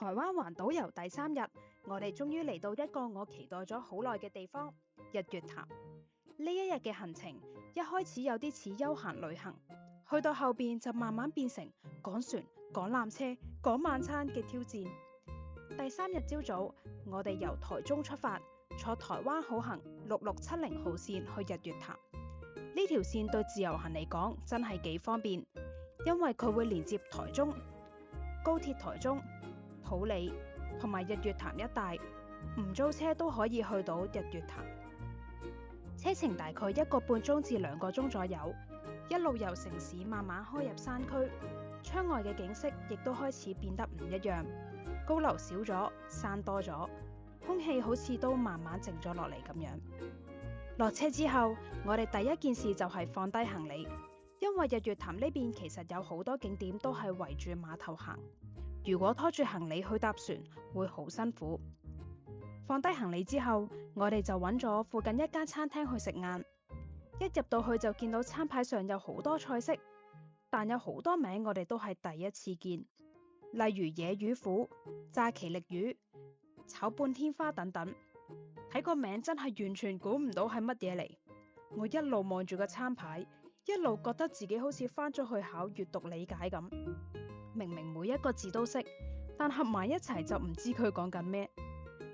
台灣環島遊第3日，我哋終於嚟到一個我期待咗好耐嘅地方——日月潭。呢一日嘅行程一開始有啲似休閒旅行，去到後邊就慢慢變成趕船、趕纜車、趕晚餐嘅挑戰。第3日朝早，我哋由台中出發，坐台灣好行6670號線去日月潭。呢條線對自由行嚟講真係幾方便，因為佢會連接台中、高鐵台中、埔里同埋日月潭一帶，唔租車都可以去到日月潭。車程大概1個半鐘至2個鐘左右，一路由城市慢慢開入山區，窗外嘅景色亦都開始變得唔一樣，高樓少咗，山多咗，空氣好似都慢慢靜咗落嚟咁樣。落車之後，我哋第一件事就係放低行李，因為日月潭呢邊其實有好多景點都係圍住碼頭行，如果拖住行李去搭船會好辛苦。放低行李之後，我哋就揾咗附近一間餐廳去食晏。一入到去就見到餐牌上有好多菜式，但有好多名我哋都係第一次見，例如野魚腐、炸奇力魚、炒半天花等等。睇個名真係完全估唔到係乜嘢嚟。我一路望住個餐牌，一路覺得自己好似返咗去考閱讀理解咁。明明每一個字都識，但合埋一齊就唔知佢講緊咩。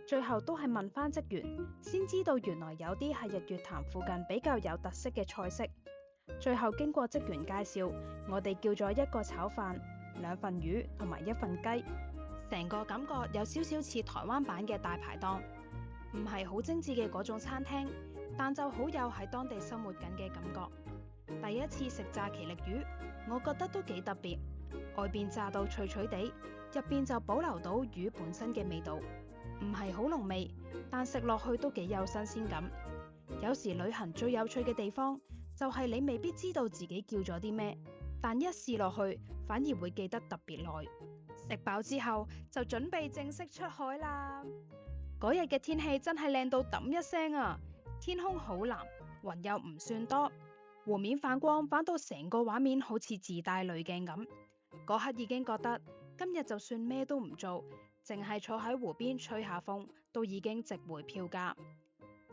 最後都係問返職員，先知道原來有啲係日月潭附近比較有特色嘅菜式。最後經過職員介紹，我哋叫咗1個炒飯、2份魚同埋1份雞，成個感覺有少少似台灣版嘅大排檔，唔係好精緻嘅嗰種餐廳，但就好有喺當地生活緊嘅感覺。第一次食炸奇力魚，我覺得都幾特別，外邊炸到脆脆地，入邊就保留到魚本身嘅味道。唔係好濃味，但食落去都幾有新鮮感。有時旅行最有趣嘅地方，就係你未必知道自己叫咗啲咩，但一試落去，反而會記得特別耐。食飽之後，就準備正式出海啦。嗰日嘅天氣真係靚到揼一聲啊！天空好藍，雲又唔算多，湖面反光反到成個畫面好似自帶濾鏡咁。嗰刻已經覺得今日就算咩都唔做，淨係坐喺湖邊吹下風，都已經值回票價。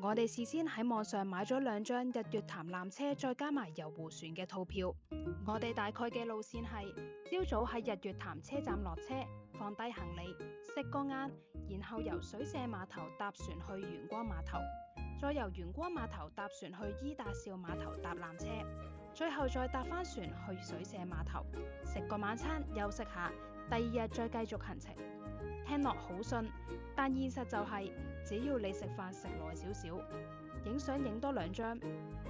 我哋事先喺網上買咗2張日月潭纜車，再加埋遊湖船嘅套票。我哋大概嘅路線係：朝早喺日月潭車站落車，放低行李，食個晏，然後由水社碼頭搭船去元光碼頭，再由元光碼頭搭船去伊達邵碼頭搭纜車，最後再搭返船去水社碼頭，食個晚餐，休息下，第2日再繼續行程。聽落好順，但現實就係，只要你食飯食耐少少，影相影多2張，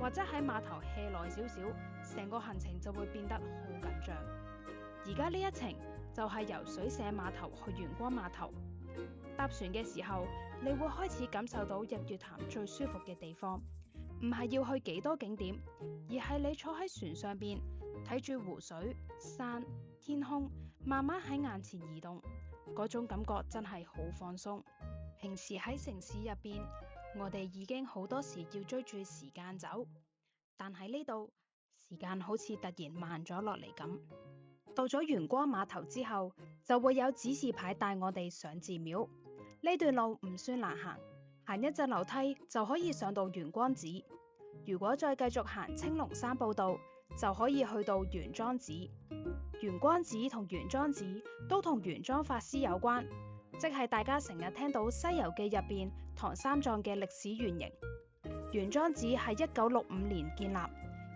或者喺碼頭 hea 耐少少，成個行程就會變得好緊張。而家呢一程就係由水社碼頭去元光碼頭。搭船嘅時候，你會開始感受到日月潭最舒服嘅地方，唔係要去幾多景點，而係你坐喺船上邊，睇住湖水、山、天空，慢慢喺眼前移動。嗰種感覺真係好放鬆。平時喺城市入邊，我哋已經好多時要追住時間走，但喺呢度，時間好似突然慢咗落嚟咁。到咗元光碼頭之後，就會有指示牌帶我哋上寺廟。呢段路唔算難行，行一陣樓梯就可以上到元光寺。如果再繼續行青龍山步道，就可以去到玄奘寺。元光寺同玄奘寺都同玄奘法師有關，即係大家成日聽到《西遊記》入邊唐三藏嘅歷史原型。玄奘寺係1965年建立，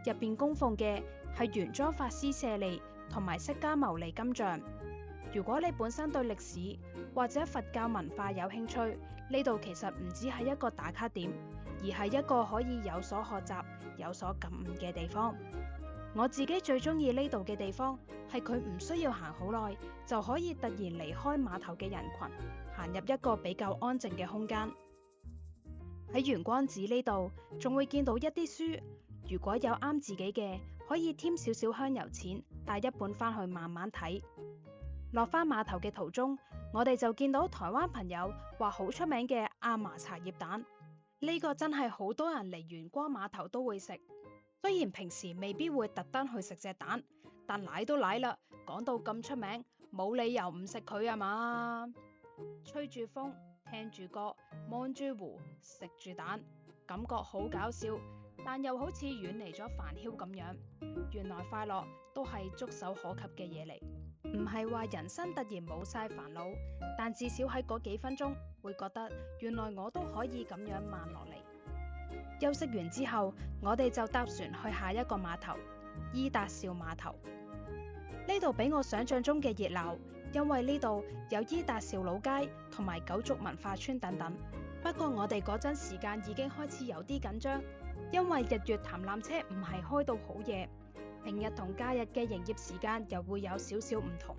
入邊供奉嘅係玄奘法師舍利同埋釋迦牟尼金像。如果你本身對歷史或者佛教文化有興趣，呢度其實唔只係一個打卡點，而係一個可以有所學習、有所感悟嘅地方。我自己最中意呢度嘅地方係佢唔需要行好耐就可以突然離開碼頭嘅人群，行入一個比較安靜嘅空間。喺元光寺呢度仲會見到一啲書，如果有啱自己嘅，可以添少少香油錢，帶一本返去慢慢睇。落返碼頭嘅途中，我哋就見到台灣朋友話好出名嘅阿嫲茶葉蛋，呢個真係好多人嚟元光碼頭都會食。雖然平時未必會特登去食隻蛋，但奶都奶啦，講到咁出名，冇理由唔食佢啊嘛！吹住風，聽住歌，望住湖，食住蛋，感覺好搞笑，但又好似遠離咗煩囂咁樣。原來快樂都係觸手可及嘅嘢嚟，唔係話人生突然冇晒煩惱，但至少喺嗰幾分鐘會覺得原來我都可以咁樣慢落嚟。休息完之後，我哋就搭船去下一個碼頭——伊達邵碼頭。呢度比我想象中嘅熱鬧，因為呢度有伊達邵老街同埋九族文化村等等。不過我哋嗰陣時間已經開始有啲緊張，因為日月潭纜車唔係開到好夜，平日同假日嘅營業時間又會有少少唔同，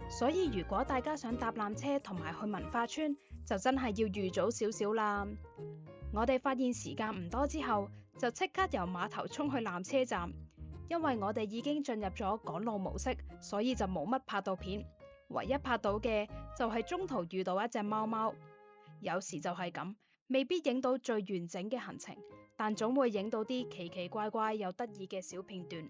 所以如果大家想搭纜車同埋去文化村，就真係要預早少少啦。我哋發現時間唔多之後，就即刻由碼頭衝去纜車站，因為我哋已經進入咗趕路模式，所以就冇乜拍到片。唯一拍到嘅就係中途遇到一隻貓貓。有時就係咁，未必影到最完整嘅行程，但總會影到啲奇奇怪怪又得意嘅小片段。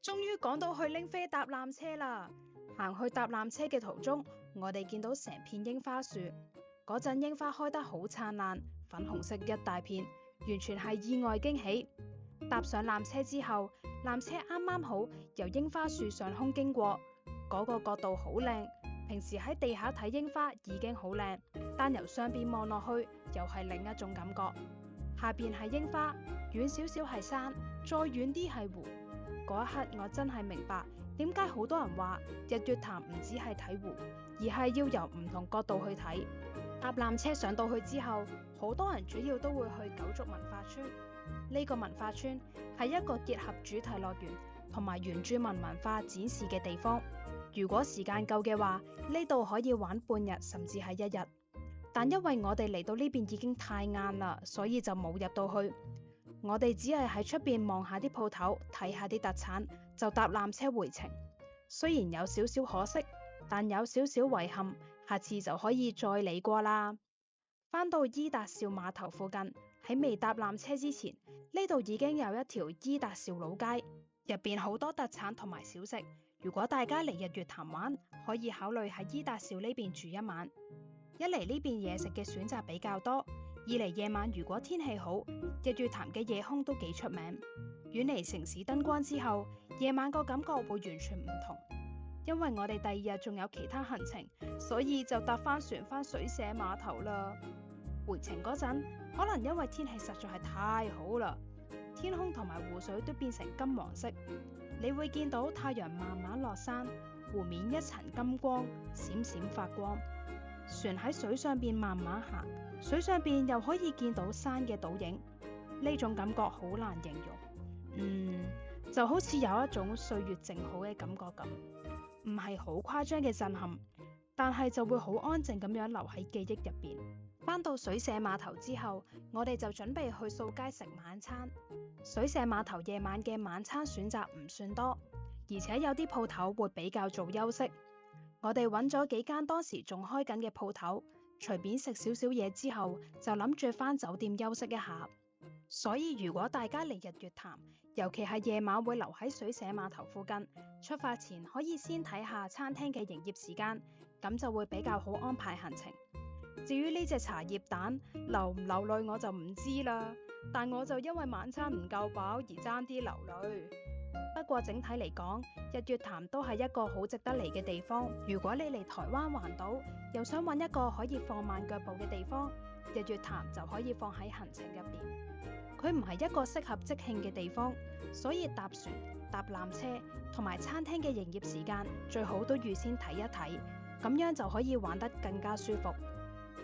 終於趕到去拎飛搭纜車啦！行去搭纜車嘅途中，我哋見到成片櫻花樹，嗰陣櫻花開得好燦爛，粉紅色一大片，完全係意外驚喜。搭上纜車之後，纜車啱啱好由櫻花樹上空經過，嗰個角度好靚。平時喺地下睇櫻花已經好靚，但由上邊望落去又係另一種感覺。下邊係櫻花，遠少少係山，再遠啲係湖。嗰一刻我真係明白點解好多人話日月潭唔止係睇湖，而係要由唔同角度去睇。搭纜車上到去之後，好多人主要都會去九族文化村。呢個文化村係一個結合主題樂園同埋原住民文化展示嘅地方。如果時間夠嘅話，呢度可以玩半日甚至係一日。但因為我哋嚟到呢邊已經太晏啦，所以就冇入到去。我哋只係喺出邊望下啲鋪頭，睇下啲特產，就搭纜車回程。雖然有少少可惜，但有少少遺憾，下次就可以再嚟過啦。返到伊達邵碼頭附近，喺未搭纜車之前，呢度已經有一條伊達邵老街，入邊好多特產同埋小食。如果大家嚟日月潭玩，可以考慮喺伊達邵呢邊住一晚。一嚟呢邊嘢食嘅選擇比較多，二嚟夜晚如果天氣好，日月潭嘅夜空都幾出名。遠離城市燈光之後，夜晚個感覺會完全唔同。因為我哋第二日仲有其他行程，所以就搭翻船返水社碼頭啦。回程嗰陣，可能因為天氣實在係太好啦，天空同埋湖水都變成金黃色，你會見到太陽慢慢落山，湖面一層金光，閃閃發光。船喺水上邊慢慢行，水上邊又可以見到山嘅倒影，呢種感覺好難形容。就好似有一種歲月靜好嘅感覺咁，唔係好誇張嘅震撼，但係就會好安靜咁樣留喺記憶入邊。返到水社碼頭之後，我哋就準備去掃街食晚餐。水社碼頭夜晚嘅晚餐選擇唔算多，而且有啲鋪頭會比較早休息。我哋揾咗幾間當時仲開緊嘅鋪頭，隨便食少少嘢之後，就諗住返酒店休息一下。所以如果大家嚟日月潭，尤其係夜晚會留喺水社碼頭附近，出發前可以先睇下餐廳嘅營業時間，咁就會比較好安排行程。至於呢隻茶葉蛋流唔流淚我就唔知啦，但我就因為晚餐唔夠飽而爭啲流淚。不過整體嚟講，日月潭都係一個好值得嚟嘅地方。如果你嚟台灣環島，又想揾一個可以放慢腳步嘅地方，日月潭就可以放喺行程入邊。佢唔係一個適合即興嘅地方，所以搭船、搭纜車同埋餐廳嘅營業時間最好都預先睇一睇，咁樣就可以玩得更加舒服。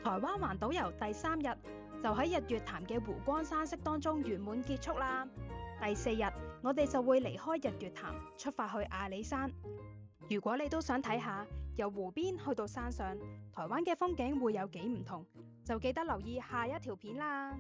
台灣環島遊第3日就喺日月潭嘅湖光山色當中圓滿結束啦。第4日我哋就會離開日月潭，出發去阿里山。如果你都想睇下由湖邊去到山上，台灣嘅風景會有幾唔同，就記得留意下一條片啦。